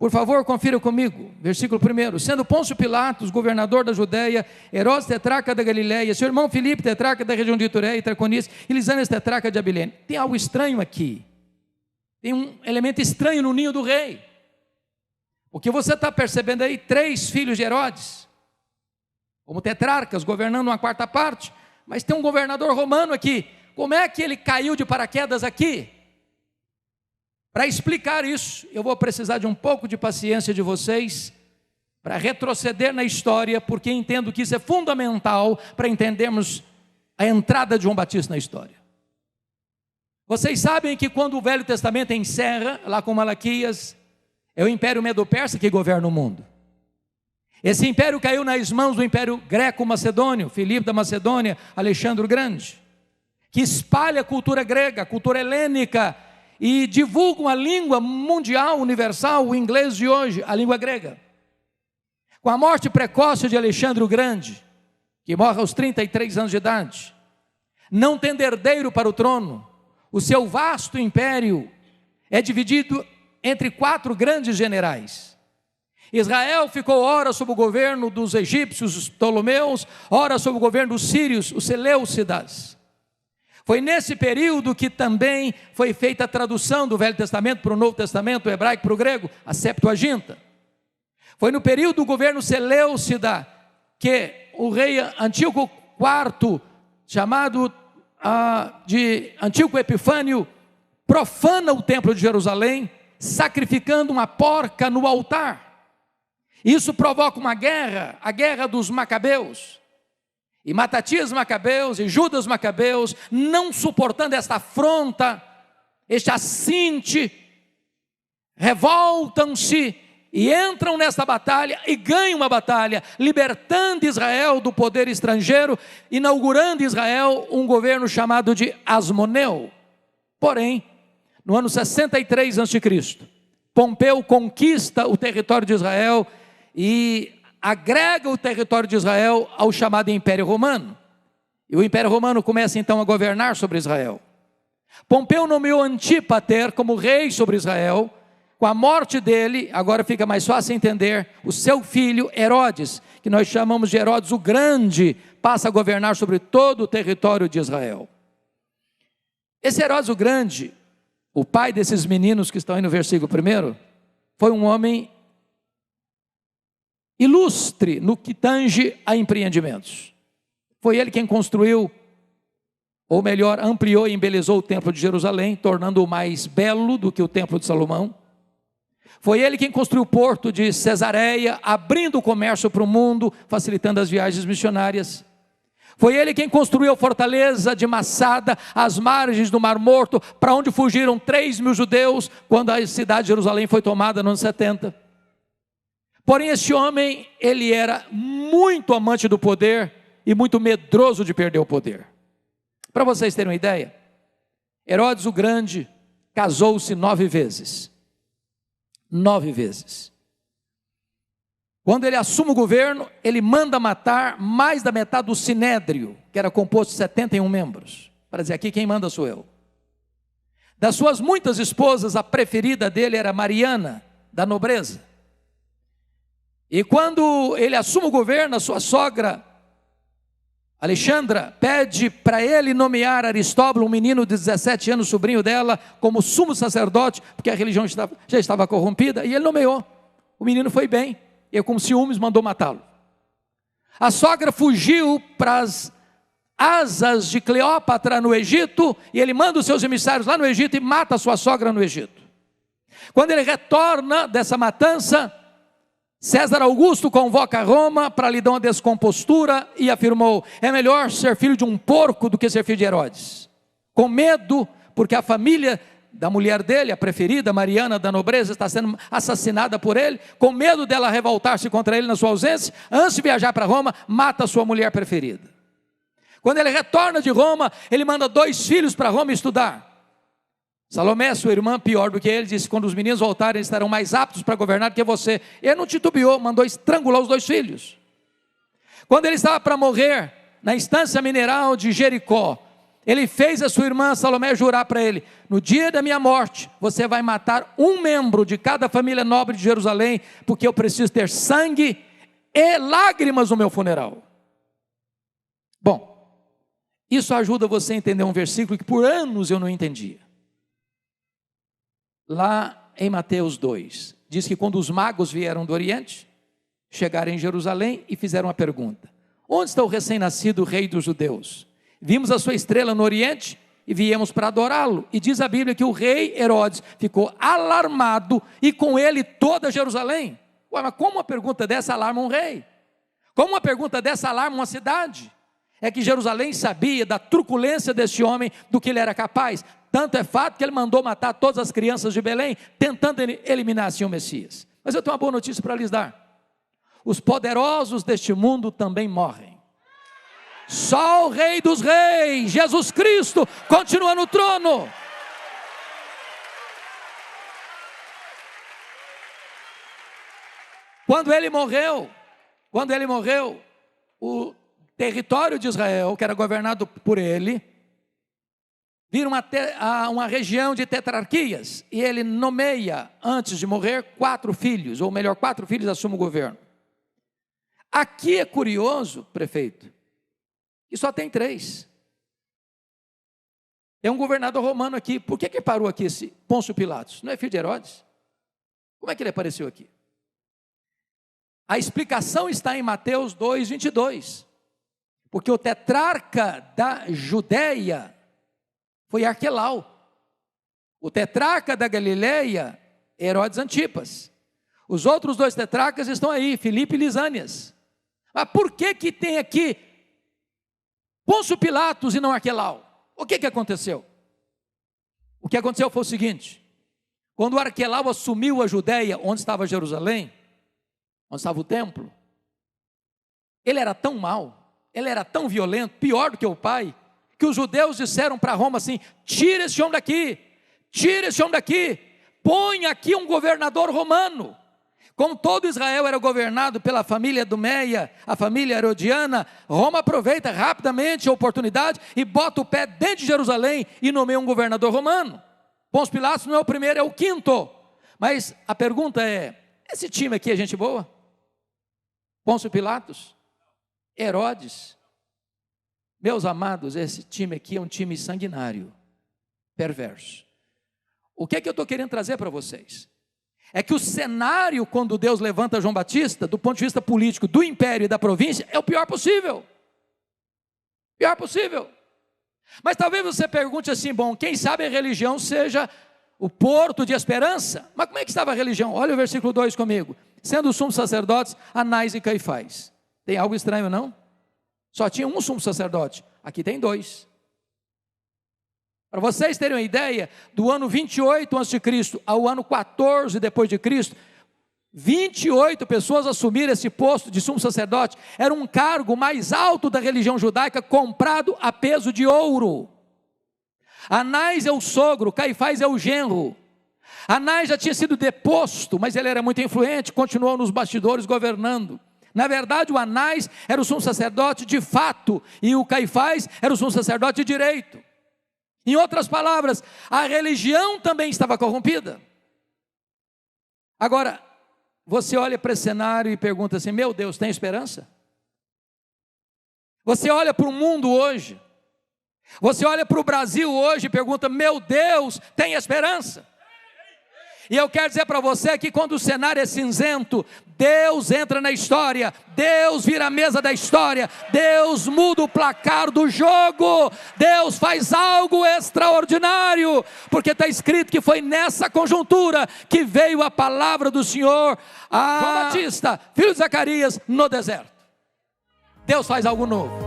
Por favor, confira comigo, versículo 1. Sendo Pôncio Pilatos, governador da Judéia, Herodes, tetrarca da Galileia, seu irmão Filipe, tetrarca da região de Itureia e Traconice, e Lisânias, tetrarca de Abilene. Tem algo estranho aqui. Tem um elemento estranho no ninho do rei. O que você está percebendo aí? 3 filhos de Herodes, como tetrarcas, governando uma quarta parte, mas tem um governador romano aqui. Como é que ele caiu de paraquedas aqui? Para explicar isso, eu vou precisar de um pouco de paciência de vocês, para retroceder na história, porque entendo que isso é fundamental para entendermos a entrada de João Batista na história. Vocês sabem que quando o Velho Testamento encerra, lá com Malaquias, é o Império Medo-Persa que governa o mundo. Esse império caiu nas mãos do Império Greco-Macedônio, Filipe da Macedônia, Alexandre o Grande, que espalha a cultura grega, a cultura helênica, e divulgam a língua mundial, universal, o inglês de hoje, a língua grega. Com a morte precoce de Alexandre o Grande, que morre aos 33 anos de idade, não tendo herdeiro para o trono, o seu vasto império é dividido entre 4 grandes generais. Israel ficou ora sob o governo dos egípcios, os Ptolomeus, ora sob o governo dos sírios, os Seleucidas. Foi nesse período que também foi feita a tradução do Velho Testamento para o Novo Testamento, o hebraico para o grego, a Septuaginta. Foi no período do governo Seleucida que o rei Antíoco IV, chamado de Antíoco Epifânio, profana o templo de Jerusalém, sacrificando uma porca no altar. Isso provoca uma guerra, a guerra dos Macabeus. E Matatias Macabeus e Judas Macabeus, não suportando esta afronta, este assinte, revoltam-se e entram nesta batalha e ganham uma batalha, libertando Israel do poder estrangeiro, inaugurando Israel um governo chamado de Asmoneu. Porém, no ano 63 a.C., Pompeu conquista o território de Israel e agrega o território de Israel ao chamado Império Romano. E o Império Romano começa então a governar sobre Israel. Pompeu nomeou Antípater como rei sobre Israel. Com a morte dele, agora fica mais fácil entender, o seu filho Herodes, que nós chamamos de Herodes o Grande, passa a governar sobre todo o território de Israel. Esse Herodes o Grande, o pai desses meninos que estão aí no versículo 1, foi um homem ilustre no que tange a empreendimentos. Foi ele quem construiu, ou melhor, ampliou e embelezou o templo de Jerusalém, tornando-o mais belo do que o templo de Salomão. Foi ele quem construiu o porto de Cesareia, abrindo o comércio para o mundo, facilitando as viagens missionárias. Foi ele quem construiu a fortaleza de Massada, às margens do Mar Morto, para onde fugiram 3.000 judeus, quando a cidade de Jerusalém foi tomada no ano 70. Porém, esse homem, ele era muito amante do poder e muito medroso de perder o poder. Para vocês terem uma ideia, Herodes o Grande casou-se 9 vezes. 9 vezes. Quando ele assume o governo, ele manda matar mais da metade do Sinédrio, que era composto de 71 membros. Para dizer, aqui quem manda sou eu. Das suas muitas esposas, a preferida dele era Mariana, da nobreza. E quando ele assume o governo, a sua sogra, Alexandra, pede para ele nomear Aristóbulo, um menino de 17 anos, sobrinho dela, como sumo sacerdote, porque a religião já estava corrompida, e ele nomeou. O menino foi bem, e com ciúmes mandou matá-lo. A sogra fugiu para as asas de Cleópatra no Egito, e ele manda os seus emissários lá no Egito e mata a sua sogra no Egito. Quando ele retorna dessa matança, César Augusto convoca Roma para lhe dar uma descompostura e afirmou: é melhor ser filho de um porco do que ser filho de Herodes. Com medo, porque a família da mulher dele, a preferida, Mariana da nobreza, está sendo assassinada por ele, com medo dela revoltar-se contra ele na sua ausência, antes de viajar para Roma, mata a sua mulher preferida. Quando ele retorna de Roma, ele manda 2 filhos para Roma estudar. Salomé, sua irmã, pior do que ele, disse: quando os meninos voltarem, eles estarão mais aptos para governar do que você. Ele não titubeou, mandou estrangular os 2 filhos. Quando ele estava para morrer, na estância mineral de Jericó, ele fez a sua irmã Salomé jurar para ele: no dia da minha morte, você vai matar um membro de cada família nobre de Jerusalém, porque eu preciso ter sangue e lágrimas no meu funeral. Bom, isso ajuda você a entender um versículo que por anos eu não entendia. Lá em Mateus 2, diz que quando os magos vieram do Oriente, chegaram em Jerusalém e fizeram uma pergunta: onde está o recém-nascido rei dos judeus? Vimos a sua estrela no Oriente e viemos para adorá-lo. E diz a Bíblia que o rei Herodes ficou alarmado e com ele toda Jerusalém. Ué, mas como uma pergunta dessa alarma um rei? Como uma pergunta dessa alarma uma cidade? É que Jerusalém sabia da truculência desse homem, do que ele era capaz. Tanto é fato que ele mandou matar todas as crianças de Belém, tentando eliminar assim o Messias. Mas eu tenho uma boa notícia para lhes dar: os poderosos deste mundo também morrem. Só o Rei dos Reis, Jesus Cristo, continua no trono. Quando ele morreu, o território de Israel, que era governado por ele, vira uma região de tetrarquias, e ele nomeia, antes de morrer, 4 filhos, ou melhor, 4 filhos assumem o governo. Aqui é curioso, prefeito, que só tem 3. Tem um governador romano aqui. Por que parou aqui esse Pôncio Pilatos? Não é filho de Herodes? Como é que ele apareceu aqui? A explicação está em Mateus 2, 22. Porque o tetrarca da Judeia foi Arquelau. O tetrarca da Galileia, Herodes Antipas. Os outros 2 tetrarcas estão aí, Filipe e Lisânias. Mas por que tem aqui Pôncio Pilatos e não Arquelau? O que aconteceu? O que aconteceu foi o seguinte: quando Arquelau assumiu a Judeia, onde estava Jerusalém, onde estava o templo, ele era tão mau, ele era tão violento, pior do que o pai, que os judeus disseram para Roma assim: tira esse homem daqui, põe aqui um governador romano. Como todo Israel era governado pela família Edomeia, a família herodiana, Roma aproveita rapidamente a oportunidade e bota o pé dentro de Jerusalém e nomeia um governador romano. Pôncio Pilatos não é o primeiro, é o 5º. Mas a pergunta é: esse time aqui é gente boa? Pôncio Pilatos? Herodes? Meus amados, esse time aqui é um time sanguinário, perverso. O que é que eu estou querendo trazer para vocês? É que o cenário, quando Deus levanta João Batista, do ponto de vista político, do império e da província, é o pior possível. Pior possível. Mas talvez você pergunte assim: bom, quem sabe a religião seja o porto de esperança? Mas como é que estava a religião? Olha o versículo 2 comigo. Sendo os sumos sacerdotes, Anás e Caifás. Tem algo estranho, não? Só tinha um sumo sacerdote, aqui tem 2. Para vocês terem uma ideia, do ano 28 a.C. ao ano 14 depois de Cristo, 28 pessoas assumiram esse posto de sumo sacerdote. Era um cargo mais alto da religião judaica, comprado a peso de ouro. Anás é o sogro, Caifás é o genro. Anás já tinha sido deposto, mas ele era muito influente, continuou nos bastidores governando. Na verdade, o Anás era o sumo sacerdote de fato, e o Caifás era o sumo sacerdote de direito. Em outras palavras, a religião também estava corrompida. Agora, você olha para esse cenário e pergunta assim: meu Deus, tem esperança? Você olha para o mundo hoje, você olha para o Brasil hoje e pergunta: meu Deus, tem esperança? E eu quero dizer para você que quando o cenário é cinzento, Deus entra na história, Deus vira a mesa da história, Deus muda o placar do jogo, Deus faz algo extraordinário, porque está escrito que foi nessa conjuntura que veio a palavra do Senhor a João Batista, filho de Zacarias, no deserto. Deus faz algo novo.